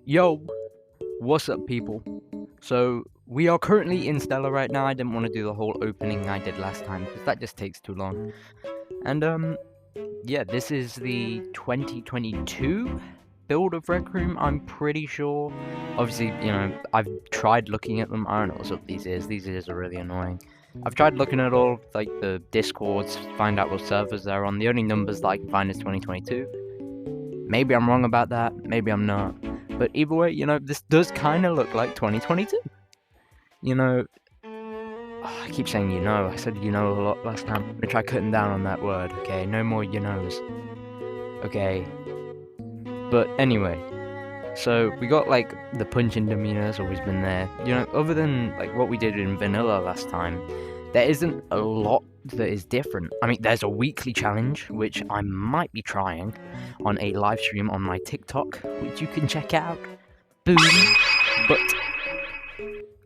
Yo, what's up, people? So, we are currently in Stella right now. I didn't want to do the whole opening I did last time because that just takes too long. And, yeah, this is the 2022 build of Rec Room, I'm pretty sure. Obviously, you know, I've tried looking at them. I don't know what's up with these ears. These ears are really annoying. I've tried looking at all, like, the Discords to find out what servers they're on. The only numbers that I can find is 2022. Maybe I'm wrong about that. Maybe I'm not. But either way, you know, this does kind of look like 2022. You know, I keep saying you know. I said you know a lot last time. I'm gonna try cutting down on that word, okay? No more you knows. Okay. But anyway, so we got like the punching demeanor has always been there. You know, other than like what we did in vanilla last time, there isn't a lot that is different. I mean, there's a weekly challenge, which I might be trying on a live stream on my TikTok, which you can check out. Boom. But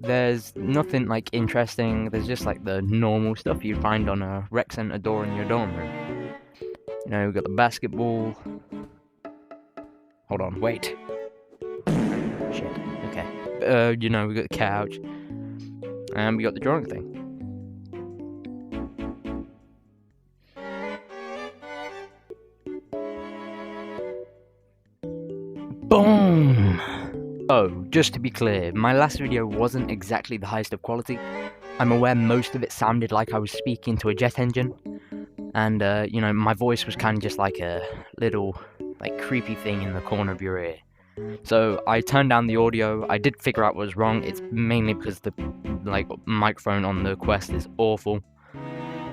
there's nothing like interesting. There's just like the normal stuff you find on a rec center door in your dorm room. You know, we got the basketball. Hold on, wait. Shit. Okay. You know, we got the couch, and we got the drawing thing. Boom! Oh, just to be clear, my last video wasn't exactly the highest of quality. I'm aware most of it sounded like I was speaking to a jet engine, and you know, my voice was kind of just like a little, like, creepy thing in the corner of your ear. So I turned down the audio. I did figure out what was wrong. It's mainly because the, like, microphone on the Quest is awful.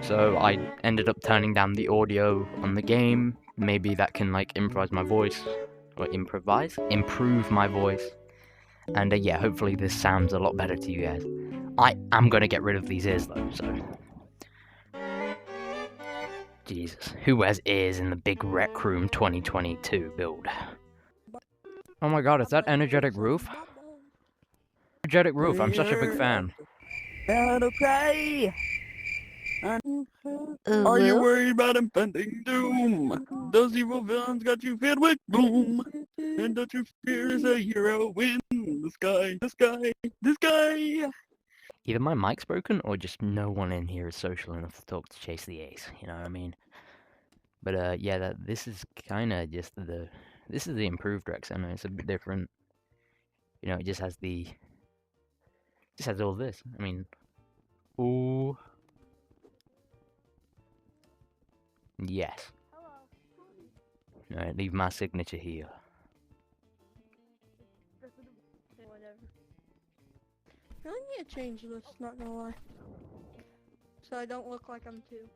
So I ended up turning down the audio on the game. Maybe that can, like, improve my voice. Improve my voice. And yeah, hopefully this sounds a lot better to you guys. I am gonna get rid of these ears though, so. Jesus, who has ears in the big Rec Room 2022 build? Oh my god, is that Energetic Roof? Energetic Roof, I'm such a big fan. Okay. Are you worried about impending doom? Those evil villains got you filled with gloom. And don't you fear there's a hero in the sky, the sky, the sky. Either my mic's broken or just no one in here is social enough to talk to Chase the Ace, you know what I mean? But yeah, this is kind of just this is the improved Rex. I know it's a bit different. You know, it just has all this. I mean, ooh. Yes. Alright, leave my signature here. Whatever. I need to change this, not gonna lie. So I don't look like I'm two.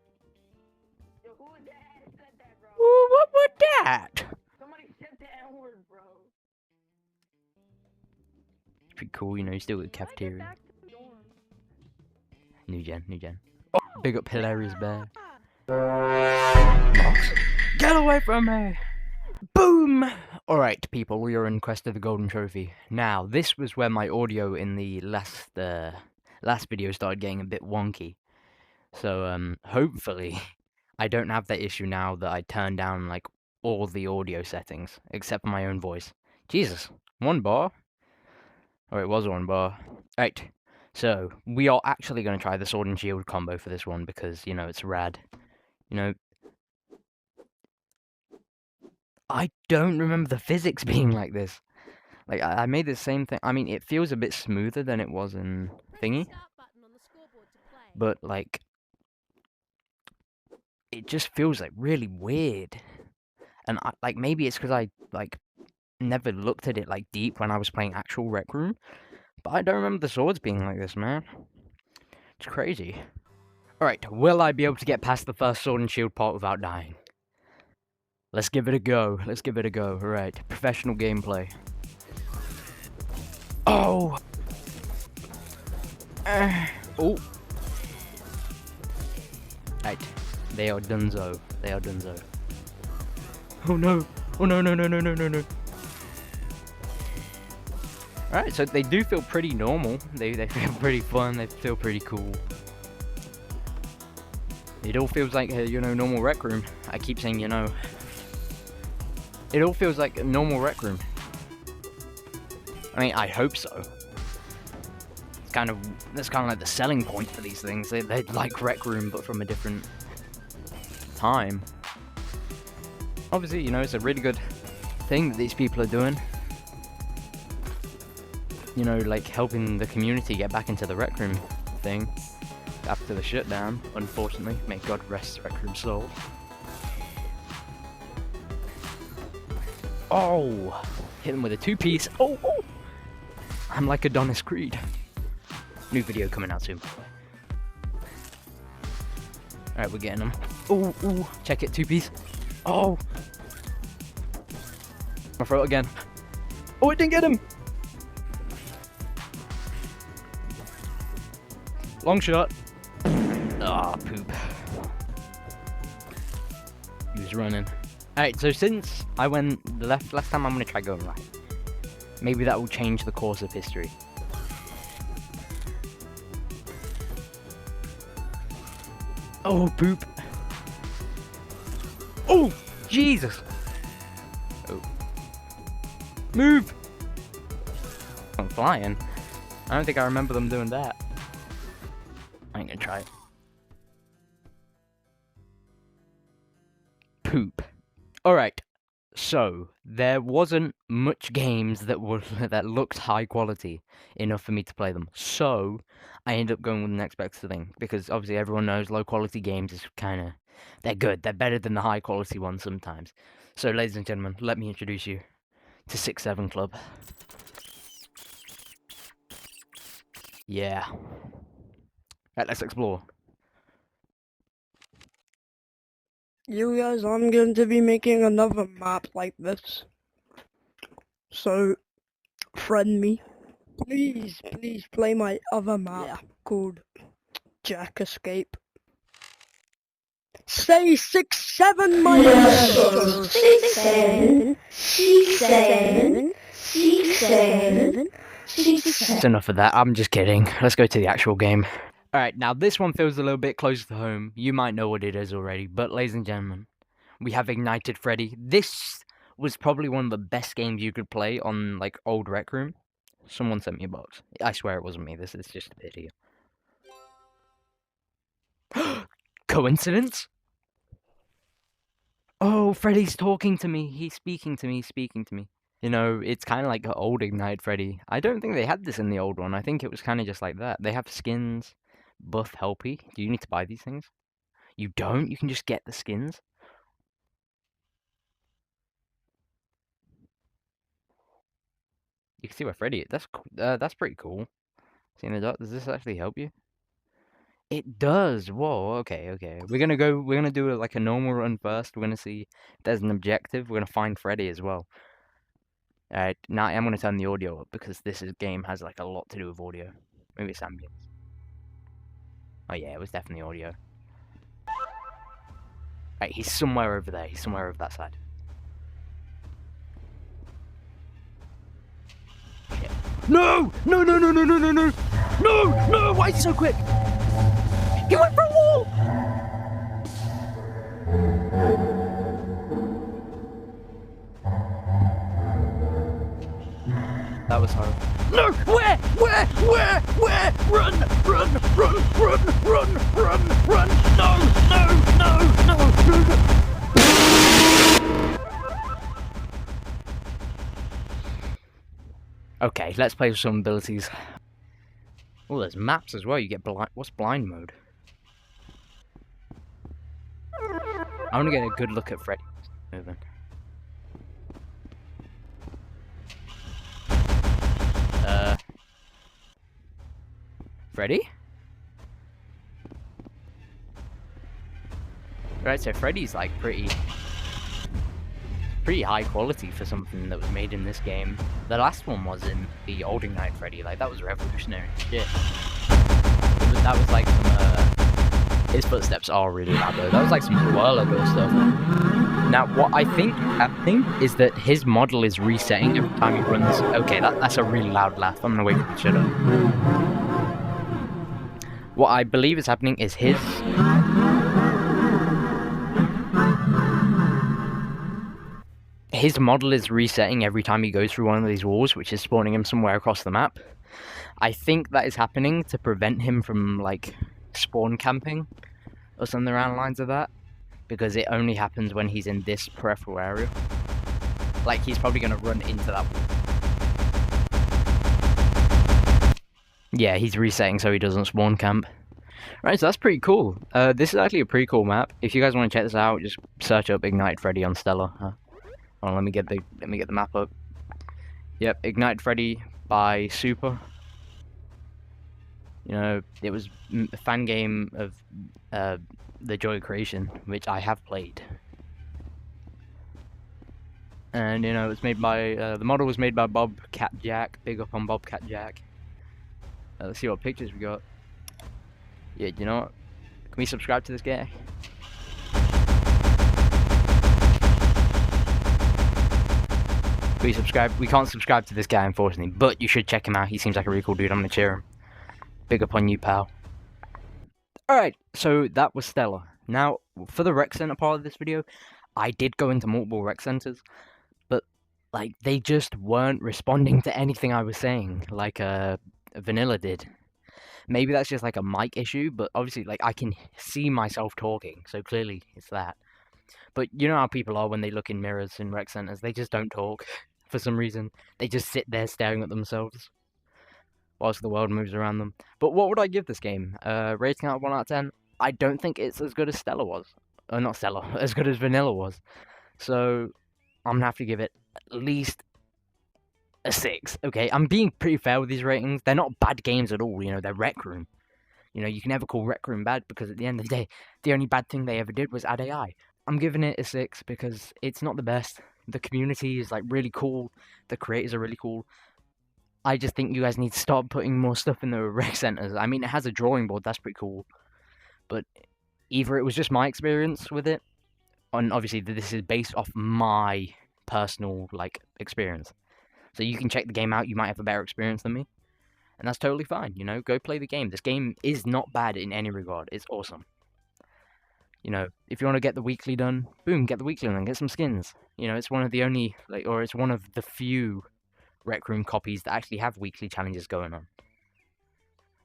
Yo, who was that said that, bro? Ooh, what was that? Somebody said the N-word, bro. It's pretty cool, you know, you still got cafeteria. New gen. Oh, big up Hilarious Bear. Box? Get away from me! Boom! Alright, people, we are in quest of the golden trophy. Now, this was where my audio in the last video started getting a bit wonky. So, hopefully, I don't have that issue now that I turned down, like, all the audio settings, except for my own voice. Jesus, 1 bar? Or it was 1 bar. Right, so, we are actually going to try the sword and shield combo for this one, because, you know, it's rad. You know, I don't remember the physics being like this. Like, I made the same thing. I mean, it feels a bit smoother than it was in Thingy. But, like, it just feels, like, really weird. And, like, maybe it's because I, like, never looked at it, like, deep when I was playing actual Rec Room. But I don't remember the swords being like this, man. It's crazy. Alright, will I be able to get past the first sword and shield part without dying? Let's give it a go. Alright, professional gameplay. Oh! Oh! Right, they are donezo. Oh no! Oh no. Alright, so they do feel pretty normal. They feel pretty fun, they feel pretty cool. It all feels like, you know, normal Rec Room. I keep saying, you know. It all feels like a normal Rec Room. I mean, I hope so. It's kind of, that's kind of like the selling point for these things. They're like Rec Room, but from a different time. Obviously, you know, it's a really good thing that these people are doing. You know, like helping the community get back into the Rec Room thing after the shutdown, unfortunately. May God rest Rec Room's soul. Oh! Hit him with a two-piece. Oh! I'm like Adonis Creed. New video coming out soon. Alright, we're getting them. Ooh! Check it, two-piece. Oh! My throat again. Oh, it didn't get him! Long shot. Ah, poop. He was running. Alright, so since I went left last time, I'm going to try going right. Maybe that will change the course of history. Oh, poop. Oh, Jesus. Oh. Move. I'm flying. I don't think I remember them doing that. I ain't gonna try it. Poop. Alright, so there wasn't much games that were that looked high quality enough for me to play them. So I ended up going with the next best thing, because obviously everyone knows low quality games is kinda, they're good, they're better than the high quality ones sometimes. So ladies and gentlemen, let me introduce you to 6-7 Club. Yeah. Right, let's explore. You guys, I'm going to be making another map like this. So, friend me. Please play my other map called Jack Escape. Say 6-7, my Yes, 6-7, 6-7, 6-7, 6-7. That's enough of that, I'm just kidding. Let's go to the actual game. Alright, now this one feels a little bit closer to home. You might know what it is already, but ladies and gentlemen, we have Ignited Freddy. This was probably one of the best games you could play on, like, old Rec Room. Someone sent me a box. I swear it wasn't me, this is just a video. Coincidence? Oh, Freddy's talking to me. He's speaking to me, You know, it's kind of like an old Ignite Freddy. I don't think they had this in the old one. I think it was kind of just like that. They have skins. Buff Helpy. Do you need to buy these things? You don't? You can just get the skins? You can see where Freddy is. That's pretty cool. Seeing the dot, does this actually help you? It does. Whoa, okay. We're gonna do like a normal run first. We're gonna see if there's an objective. We're gonna find Freddy as well. Alright, now I'm gonna turn the audio up because this game has like a lot to do with audio. Maybe it's ambience. Oh yeah, it was definitely audio. Right, he's somewhere over there. He's somewhere over that side. Yeah. No! No! Why is he so quick? He went for a wall! That was horrible. No! Where? Run! No! Okay, let's play with some abilities. Oh, there's maps as well. You get blind. What's blind mode? I want to get a good look at Freddy moving. Freddy? Right, so Freddy's like pretty high quality for something that was made in this game. The last one was in the old Ignite Freddy, like that was revolutionary shit. That was like some, his footsteps are really loud though. That was like some while ago stuff. Now, what I think happening is that his model is resetting every time he runs. Okay, that's a really loud laugh. I'm gonna wait for the shut up. What I believe is happening is his model is resetting every time he goes through one of these walls, which is spawning him somewhere across the map. I think that is happening to prevent him from, like, spawn camping or something around the lines of that, because it only happens when he's in this peripheral area. Like, he's probably going to run into that wall. Yeah, he's resetting so he doesn't spawn camp. Right, so that's pretty cool. This is actually a pretty cool map. If you guys want to check this out, just search up Ignited Freddy on Stella. Hold on, let me get the map up. Yep, Ignited Freddy by Super. You know, it was a fan game of The Joy of Creation, which I have played. And, you know, it's made by, the model was made by Bobcat Jack. Big up on Bobcat Jack. Let's see what pictures we got. Yeah, you know what? Can we subscribe to this guy? We subscribe. We can't subscribe to this guy, unfortunately, but you should check him out. He seems like a really cool dude. I'm gonna cheer him. Big up on you, pal. Alright, so that was Stella. Now, for the rec center part of this video, I did go into multiple rec centers, but, like, they just weren't responding to anything I was saying, like, Vanilla did. Maybe that's just, like, a mic issue, but obviously, like, I can see myself talking, so clearly it's that. But you know how people are when they look in mirrors in rec centers, they just don't talk, for some reason. They just sit there staring at themselves whilst the world moves around them. But what would I give this game? Rating out of 1 out of 10? I don't think it's as good as Stella was. Not Stella, as good as Vanilla was. So, I'm gonna have to give it at least a 6. Okay, I'm being pretty fair with these ratings. They're not bad games at all, you know, they're Rec Room. You know, you can never call Rec Room bad, because at the end of the day, the only bad thing they ever did was add AI. I'm giving it a 6 because it's not the best. The community is, like, really cool. The creators are really cool. I just think you guys need to start putting more stuff in the rec centers. I mean, it has a drawing board, that's pretty cool. But either it was just my experience with it, and obviously this is based off my personal, like, experience. So you can check the game out, you might have a better experience than me. And that's totally fine, you know, go play the game. This game is not bad in any regard, it's awesome. You know, if you want to get the weekly done, boom, get the weekly done, get some skins. You know, it's one of the only, like, or it's one of the few Rec Room copies that actually have weekly challenges going on.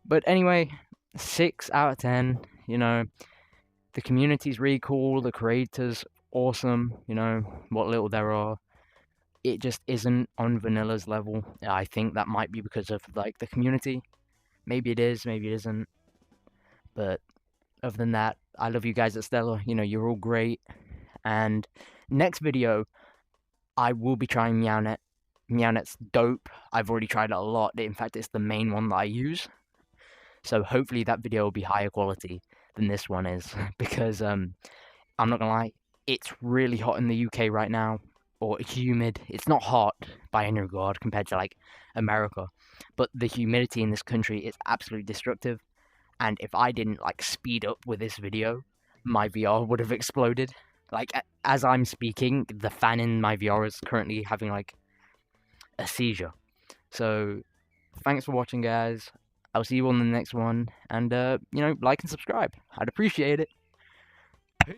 But anyway, 6 out of 10, you know, the community's really cool, the creators, awesome, you know, what little there are. It just isn't on Vanilla's level. I think that might be because of, like, the community. Maybe it is, maybe it isn't. But other than that, I love you guys at Stella. You know, you're all great. And next video, I will be trying MeowNet. MeowNet's dope. I've already tried it a lot. In fact, it's the main one that I use. So hopefully that video will be higher quality than this one is. Because, I'm not gonna lie, it's really hot in the UK right now. Or humid. It's not hot by any regard compared to, like, America. But the humidity in this country is absolutely destructive. And if I didn't, like, speed up with this video, my VR would have exploded. Like, as I'm speaking, the fan in my VR is currently having, like, a seizure. So, thanks for watching, guys. I'll see you on the next one. And, you know, like and subscribe. I'd appreciate it. Peace.